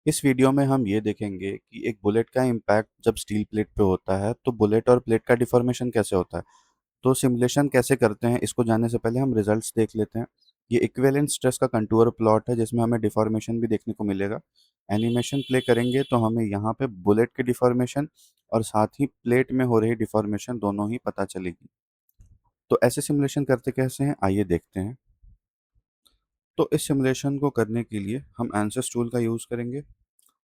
इस वीडियो में हम ये देखेंगे कि एक बुलेट का इम्पैक्ट जब स्टील प्लेट पे होता है तो बुलेट और प्लेट का डिफॉर्मेशन कैसे होता है। तो सिमुलेशन कैसे करते हैं इसको जानने से पहले हम रिजल्ट्स देख लेते हैं। ये इक्विवेलेंट स्ट्रेस का कंटूर प्लॉट है जिसमें हमें डिफॉर्मेशन भी देखने को मिलेगा। एनिमेशन प्ले करेंगे तो हमें यहाँ पे बुलेट की डिफॉर्मेशन और साथ ही प्लेट में हो रही डिफॉर्मेशन दोनों ही पता चलेगी। तो ऐसे सिमुलेशन करते कैसे हैं आइए देखते हैं। तो इस सिमुलेशन को करने के लिए हम एनसिस टूल का यूज़ करेंगे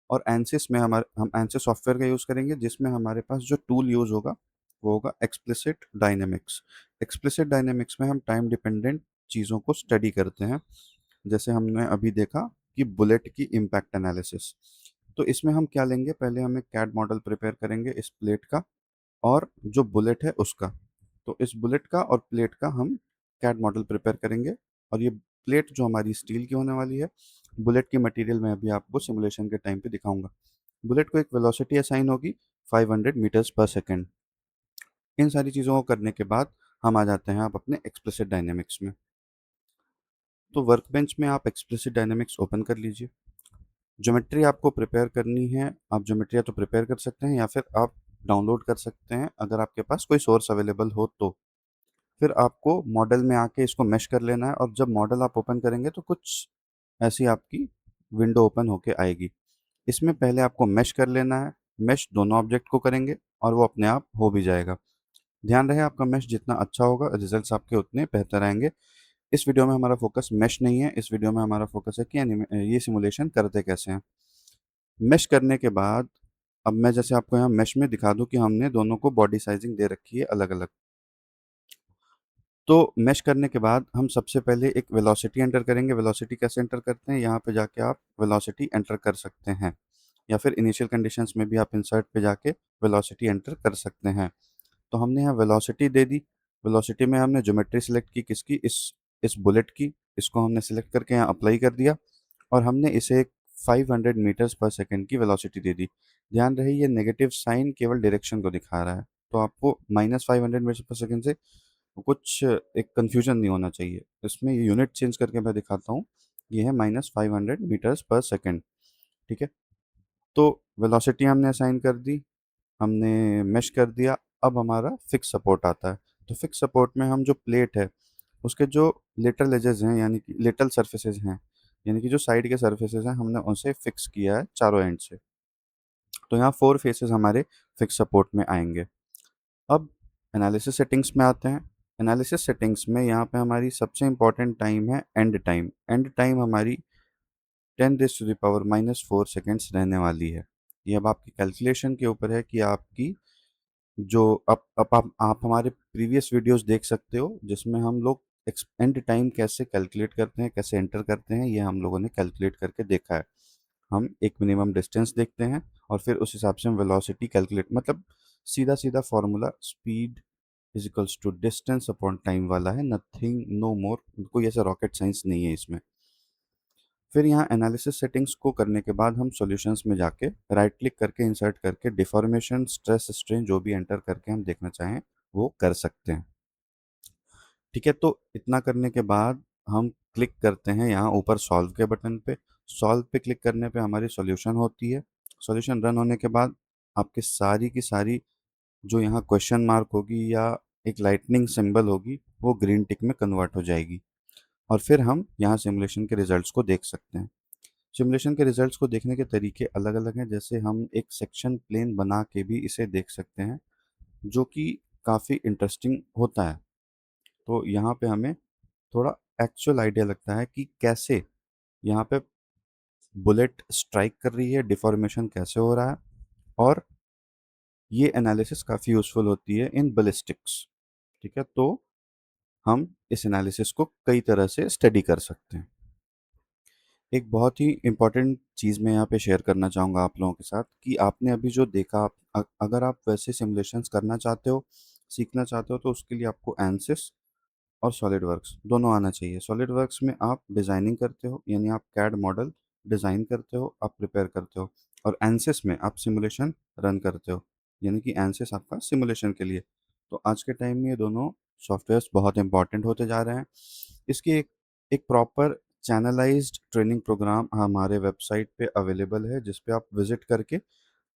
और एनसिस में हम एनसिस सॉफ्टवेयर का यूज़ करेंगे जिसमें हमारे पास जो टूल यूज़ होगा वो होगा एक्सप्लिसिट डायनेमिक्स। एक्सप्लिसिट डायनेमिक्स में हम टाइम डिपेंडेंट चीज़ों को स्टडी करते हैं, जैसे हमने अभी देखा कि बुलेट की इम्पैक्ट एनालिसिस। तो इसमें हम क्या लेंगे, पहले हम एक कैड मॉडल प्रिपेयर करेंगे इस प्लेट का और जो बुलेट है उसका। तो इस बुलेट का और प्लेट का हम कैड मॉडल प्रिपेयर करेंगे और ये प्लेट जो हमारी स्टील की होने वाली है, बुलेट की मटेरियल मैं अभी आपको सिमुलेशन के टाइम पे दिखाऊंगा। बुलेट को एक वेलोसिटी असाइन होगी 500 मीटर्स पर सेकेंड। इन सारी चीज़ों को करने के बाद हम आ जाते हैं आप अपने एक्सप्लिसिट डायनेमिक्स में। तो वर्कबेंच में आप एक्सप्लिसिट डायनेमिक्स ओपन कर लीजिए। ज्योमेट्री आपको प्रिपेयर करनी है, आप ज्योमेट्री या तो प्रिपेयर कर सकते हैं या फिर आप डाउनलोड कर सकते हैं अगर आपके पास कोई सोर्स अवेलेबल हो तो। फिर आपको मॉडल में आके इसको मेश कर लेना है और जब मॉडल आप ओपन करेंगे तो कुछ ऐसी आपकी विंडो ओपन होके आएगी। इसमें पहले आपको मेश कर लेना है। मेश दोनों ऑब्जेक्ट को करेंगे और वो अपने आप हो भी जाएगा। ध्यान रहे आपका मेश जितना अच्छा होगा रिजल्ट्स आपके उतने बेहतर आएंगे। इस वीडियो में हमारा फोकस मेश नहीं है, इस वीडियो में हमारा फोकस है कि ये सिमुलेशन करते कैसे हैं। मेश करने के बाद अब मैं जैसे आपको यहाँ मेश में दिखा दूं कि हमने दोनों को बॉडी साइजिंग दे रखी है अलग अलग। तो मेश करने के बाद हम सबसे पहले एक वेलोसिटी एंटर करेंगे। वेलोसिटी कैसे एंटर करते हैं, यहाँ पे जाके आप वेलोसिटी एंटर कर सकते हैं या फिर इनिशियल कंडीशंस में भी आप इंसर्ट पे जाके वेलोसिटी एंटर कर सकते हैं। तो हमने यहाँ वेलोसिटी दे दी। वेलोसिटी में हमने ज्योमेट्री सिलेक्ट की किसकी, इस बुलेट की। इसको हमने सिलेक्ट करके यहाँ अप्लाई कर दिया और हमने इसे एक 500 मीटर्स पर सेकेंड की वेलोसिटी दे दी। ध्यान रहे ये नेगेटिव साइन केवल डायरेक्शन को दिखा रहा है, तो आपको -500 मीटर्स पर सेकेंड से कुछ एक कन्फ्यूजन नहीं होना चाहिए। इसमें ये यूनिट चेंज करके मैं दिखाता हूँ। ये है -500 मीटर्स पर सेकेंड। ठीक है, तो वेलोसिटी हमने असाइन कर दी, हमने मेश कर दिया। अब हमारा फिक्स सपोर्ट आता है। तो फिक्स सपोर्ट में हम जो प्लेट है उसके जो लेटरल एजेस हैं यानी कि लेटरल सर्फेसेज हैं, यानी कि जो साइड के सर्फेसेज हैं, हमने उसे फिक्स किया है चारों एंड से। तो यहाँ 4 फेसेस हमारे फिक्स सपोर्ट में आएंगे। अब एनालिसिस सेटिंग्स में आते हैं। एनालिसिस सेटिंग्स में यहाँ पे हमारी सबसे इंपॉर्टेंट टाइम है एंड टाइम। एंड टाइम हमारी 10⁻⁻⁴ सेकेंड्स रहने वाली है। ये अब आपकी कैलकुलेशन के ऊपर है कि आपकी जो अब आप हमारे प्रीवियस वीडियोस देख सकते हो जिसमें हम लोग एंड टाइम कैसे कैलकुलेट करते हैं, कैसे एंटर करते हैं, ये हम लोगों ने कैलकुलेट करके देखा है। हम एक मिनिमम डिस्टेंस देखते हैं और फिर उस हिसाब से हम वेलोसिटी कैलकुलेट, मतलब सीधा सीधा formula speed is equals to distance upon time वाला है, नथिंग नो मोर। कोई ऐसा रॉकेट साइंस नहीं है इसमें। फिर यहाँ एनालिसिस सेटिंग्स को करने के बाद हम सॉल्यूशंस में जाके राइट क्लिक करके इंसर्ट करके डिफॉर्मेशन स्ट्रेस स्ट्रेन जो भी एंटर करके हम देखना चाहें वो कर सकते हैं। ठीक है, तो इतना करने के बाद हम क्लिक करते हैं यहाँ ऊपर सॉल्व के बटन पे। सॉल्व पे क्लिक करने पे हमारी सॉल्यूशन होती है। सॉल्यूशन रन होने के बाद आपकी सारी की सारी जो यहाँ क्वेश्चन मार्क होगी या एक लाइटनिंग सिंबल होगी वो ग्रीन टिक में कन्वर्ट हो जाएगी और फिर हम यहाँ सिमुलेशन के रिजल्ट्स को देख सकते हैं। सिमुलेशन के रिजल्ट्स को देखने के तरीके अलग अलग हैं, जैसे हम एक सेक्शन प्लेन बना के भी इसे देख सकते हैं जो कि काफ़ी इंटरेस्टिंग होता है। तो यहाँ पे हमें थोड़ा एक्चुअल आइडिया लगता है कि कैसे यहाँ पे बुलेट स्ट्राइक कर रही है, डिफॉर्मेशन कैसे हो रहा है। और ये एनालिसिस काफ़ी यूज़फुल होती है इन बैलिस्टिक्स। ठीक है, तो हम इस एनालिसिस को कई तरह से स्टडी कर सकते हैं। एक बहुत ही इम्पॉर्टेंट चीज़ मैं यहाँ पे शेयर करना चाहूँगा आप लोगों के साथ कि आपने अभी जो देखा, अगर आप वैसे सिमुलेशंस करना चाहते हो, सीखना चाहते हो, तो उसके लिए आपको एनसिस और सॉलिड वर्क्स दोनों आना चाहिए। सॉलिड वर्क्स में आप डिज़ाइनिंग करते हो, यानी आप कैड मॉडल डिज़ाइन करते हो, आप प्रिपेयर करते हो। और एनसिस में आप सिमुलेशन रन करते हो, यानी कि एनसिस आपका सिमुलेशन के लिए। तो आज के टाइम में ये दोनों सॉफ्टवेयर्स बहुत इंपॉर्टेंट होते जा रहे हैं। इसकी एक प्रॉपर चैनलाइज्ड ट्रेनिंग प्रोग्राम हमारे वेबसाइट पे अवेलेबल है, जिस पे आप विजिट करके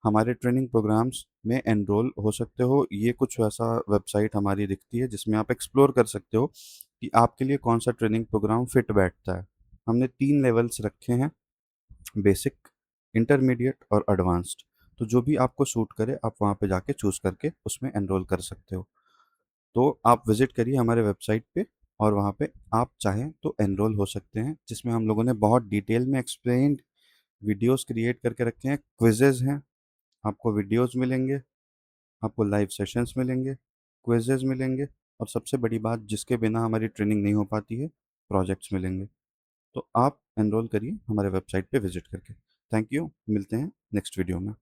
हमारे ट्रेनिंग प्रोग्राम्स में एनरोल हो सकते हो। ये कुछ वैसा वेबसाइट हमारी दिखती है जिसमें आप एक्सप्लोर कर सकते हो कि आपके लिए कौन सा ट्रेनिंग प्रोग्राम फिट बैठता है। हमने 3 लेवल्स रखे हैं, बेसिक, इंटरमीडिएट और एडवांस्ड। तो जो भी आपको सूट करे आप वहाँ पे जाके चूज़ करके उसमें एनरोल कर सकते हो। तो आप विज़िट करिए हमारे वेबसाइट पे और वहाँ पे आप चाहें तो एनरोल हो सकते हैं, जिसमें हम लोगों ने बहुत डिटेल में एक्सप्लेन्ड वीडियोस क्रिएट करके रखे हैं, क्विज़ेज़ हैं, आपको वीडियोस मिलेंगे, आपको लाइव सेशंस मिलेंगे, क्विज़ेज़ मिलेंगे और सबसे बड़ी बात जिसके बिना हमारी ट्रेनिंग नहीं हो पाती है, प्रोजेक्ट्स मिलेंगे। तो आप एनरोल करिए हमारे वेबसाइट पे विज़िट करके। थैंक यू, मिलते हैं नेक्स्ट वीडियो में।